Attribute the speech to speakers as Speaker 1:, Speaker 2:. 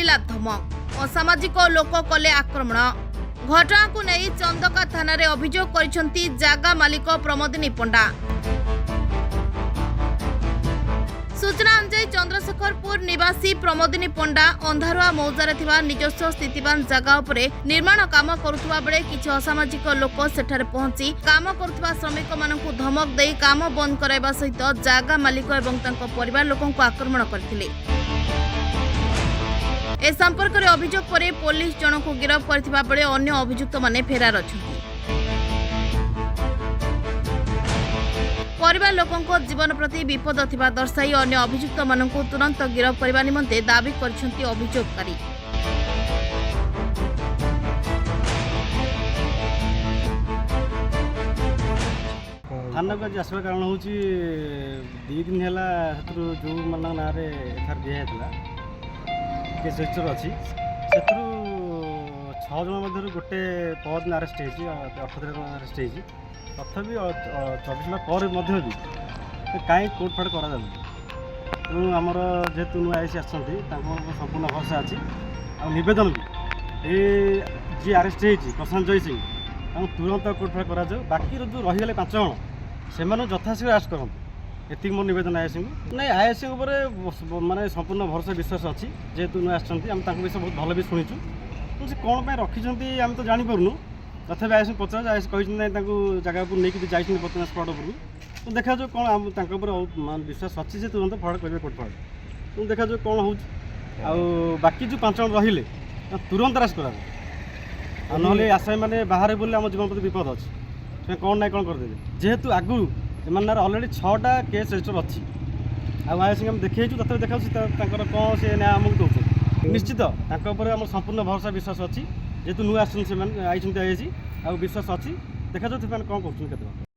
Speaker 1: मिला धमक। असामाजिक लोक कले आक्रमण। घटना को नहीं चंदका थाना रे अभियोग करिसेंती जागा मालिक प्रमोदिनी पंडा। सूचना अनुसार चंद्रशेखरपुर निवासी प्रमोदिनी पंडा अंधारुआ मौजारे थिबा निजस्व स्थितिवान जगह उपरे निर्माण काम करुवा बेले किछि असामाजिक लोक सेठारे पहुंची काम करुवा श्रमिक मानकु धमक देई काम बंद कराइबा सहित जागा मालिक एवं तांको परिवार लोकंकु आक्रमण करथिले। ए संपर्क रे अभियोग परे पुलिस जनकु गिरफ्त करथिबा बेले अन्य अभियुक्त माने फेरार अछंती। परिवार लोकंको जीवन प्रति विपद थिबा दर्शाई अन्य अभियुक्त मानकु तुरंत गिरफ्त करबा निमंते दाबी करछंती अभियोगकारी।
Speaker 2: थाना को आसवा कारण हूँ 2 दिन है जो मान ना एफआईआर दिखाला केस रजिस्टर अच्छी से 6 जन मध्य गोटे पद अरेस्ट हो 18 जन अरेस्ट हो तथापि 24 घंटा पर भी कहीं कोर्ट फाट करा तेणु आमर जेहेतु नुआ आईसी आसती संपूर्ण भरोसा अच्छी आवेदन भी ये जी अरेस्ट हो प्रशांत जय सिंह तुरंत कोर्ट फाट करा बाकी जो रहीगले 5 जन से यथाशीघ्र अरेस्ट करूँ ये मोर नवेदन आईसी नहीं आईसी माने संपूर्ण भरोसा विश्वास अच्छी जेहेतु नुआ आसती विषय बहुत भल भी शुणुचु से कौन पर रखिंट आम तो जापरूँ तथापि आईसी पचार आईसी कही जगह को लेकिन जाइए बर्तमान स्पट उपरू तो देखा जो कौन विश्वास अच्छी से तुरंत फरवर्ड करेंगे कोर्ट फरवर्ड तो देखा जो कौन हो बाकी जो 5 जन रहिले तुरंत अरेस्ट करा ना आसामी मैंने बाहर बोले आम जीवन प्रति विपद अच्छे कौन ना कौन करदे जेहेतु आगु एम अलरेडी 6टा केस रजिस्टर अच्छी आईसी आम देखी तथा देखा कौन से न्याय आमको दौर निश्चित आम संपूर्ण भरोसा विश्वास अच्छी जेहेतु नुआ आई आईसी विश्वास अच्छी देखा कौन कर